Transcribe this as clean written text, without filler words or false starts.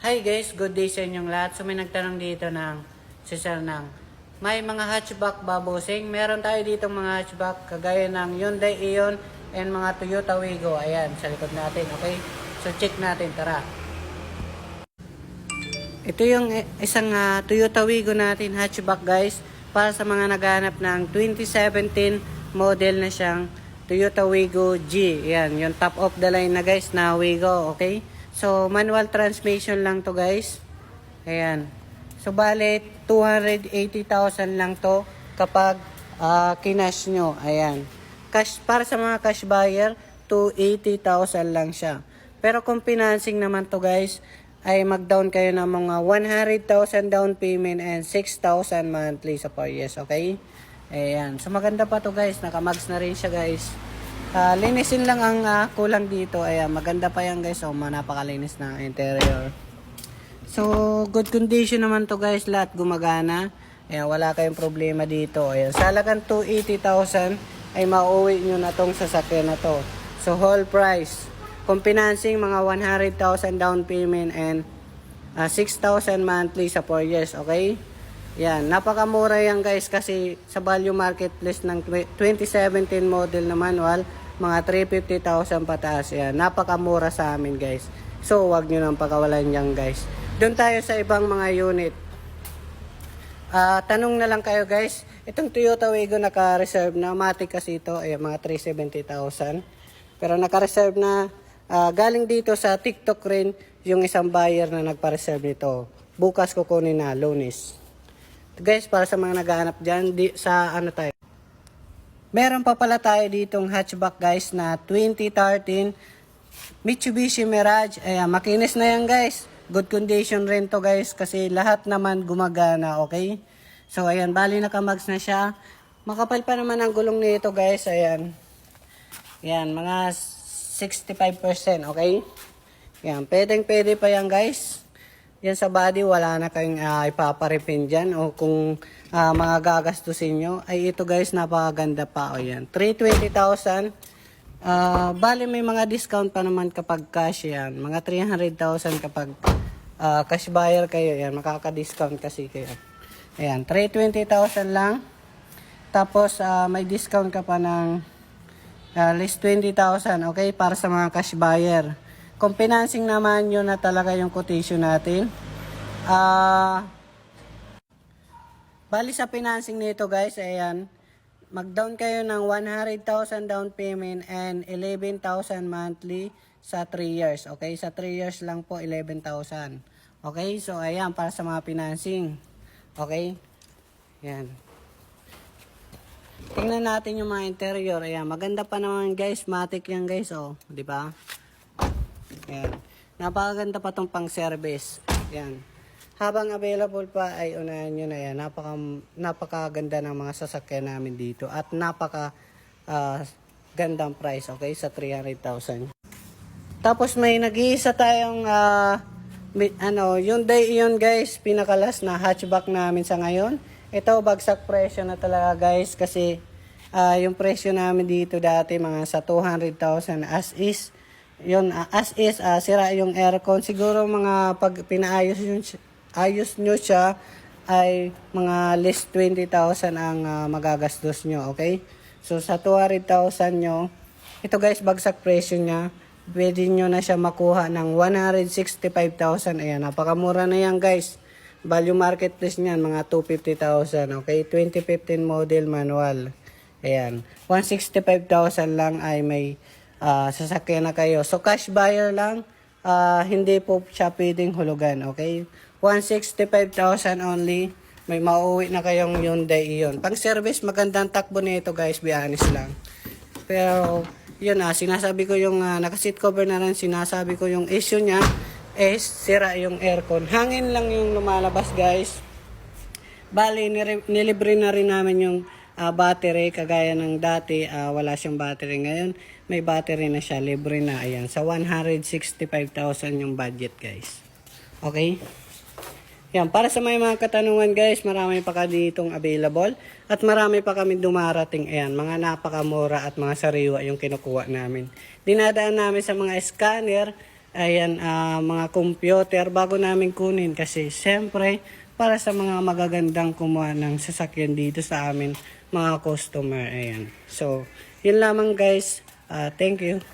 Hi guys, good day sa inyong lahat. So may nagtanong dito ng sir ng may mga hatchback ba bossing? Meron tayo dito mga hatchback kagaya ng Hyundai Ion and mga Toyota Wigo. Ayan, sa likod natin, okay? So check natin, tara. Ito yung isang Toyota Wigo natin hatchback guys, para sa mga naghahanap ng 2017 model na siyang Toyota Wigo G. Ayan, yung top of the line na guys na Wigo, okay? So, manual transmission lang to guys. Ayan. So, bale, 280,000 lang to kapag kinash nyo. Ayan. Cash, para sa mga cash buyer, 280,000 lang siya. Pero kung financing naman to guys, ay mag-down kayo ng mga 100,000 down payment and 6,000 monthly sa 4 years. Okay? Ayan. So, maganda pa to guys. Naka-mags na rin siya guys. Linisin lang ang kulang dito. Ayan, maganda pa yan guys. So, napakalinis na interior. So, good condition naman to guys. Lahat gumagana. Ayan, wala kayong problema dito. Ayan, sa halagang 280,000 ay mauwi nyo na tong sasakyan na to. So, whole price. Kung financing, mga 100,000 down payment and 6,000 monthly sa 4 years. Okay? Yan, napakamura yan guys kasi sa value marketplace ng 2017 model na manual, mga 350,000 pataas yan. Napakamura sa amin guys. So, wag nyo nang pakawalan yan guys. Doon tayo sa ibang mga unit. Tanong na lang kayo guys. Itong Toyota Wigo naka-reserve na. Matic kasi ito, ay mga 370,000. Pero naka-reserve na. Galing dito sa TikTok rin yung isang buyer na nagpa-reserve nito. Bukas kukunin na, Lunes. Guys, para sa mga naghahanap dyan, sa ano tayo. Meron pa pala tayo ditong hatchback guys na 2013 Mitsubishi Mirage. Ayan, makinis na yan guys. Good condition rin to guys kasi lahat naman gumagana, okay? So ayan, bali nakamags na siya. Makapal pa naman ang gulong nito guys, ayan. Ayan, mga 65%, okay? Ayan, pwede pa yan guys. Yan sa body, wala na kayong ipaparepin dyan o kung mga gagastusin nyo. Ay ito guys, napakaganda pa. O yan, 320,000. Bali may mga discount pa naman kapag cash yan. Mga 300,000 kapag cash buyer kayo. Yan, makaka-discount kasi kayo. Ayan, 320,000 lang. Tapos may discount ka pa ng least 20,000. Okay, para sa mga cash buyer. Kung financing naman, yun na talaga yung quotation natin. Bali sa financing nito guys, ayan, mag-down kayo ng 100,000 down payment and 11,000 monthly sa 3 years. Okay, sa 3 years lang po, 11,000. Okay, so ayan, para sa mga financing. Okay, ayan. Tingnan natin yung mga interior. Ayan, maganda pa naman guys, matic yan guys, oh, di ba? Ayan. Napakaganda pa tong pang service. Ayan. Habang available pa ay unahan nyo na yan. Napakaganda ng mga sasakyan namin dito. At gandang price, okay, sa 300,000. Tapos may nag-iisa tayong Hyundai Ion guys. Pinakalas na hatchback namin sa ngayon. Ito bagsak presyo na talaga guys. Kasi yung presyo namin dito dati mga sa 200,000 as is. Yun, as is, sira yung aircon. Siguro mga pag pinaayos ayos nyo siya, ay mga less 20,000 ang magagastos nyo, okay? So, sa 200,000 nyo, ito guys, bagsak presyo niya. Pwede nyo na siya makuha ng 165,000. Ayan, napakamura na yan guys. Value marketplace niyan, mga 250,000, okay? 2015 model manual. Ayan, 165,000 lang ay may sasakyan na kayo. So, cash buyer lang, hindi po siya pwedeng hulugan, okay? 165,000 only, may mauwi na kayong Hyundai Ion. Pang service, magandang takbo nito guys, be honest lang. Pero, yun sinasabi ko yung naka-seat cover na rin, sinasabi ko yung issue niya is sira yung aircon. Hangin lang yung lumalabas guys. Bali, nilibre na rin namin yung battery, kagaya ng dati, wala siyang battery. Ngayon, may battery na siya, libre na. Ayan, sa 165,000 yung budget guys. Okay? Yan, para sa may mga katanungan guys, marami pa ka ditong available at marami pa kami dumarating. Ayan, mga napakamura at mga sariwa yung kinukuha namin. Dinadaan namin sa mga scanner ayan, mga computer bago namin kunin kasi siyempre para sa mga magagandang kumuha ng sasakyan dito sa amin mga customer. Ayan. So, yun lamang guys. Thank you.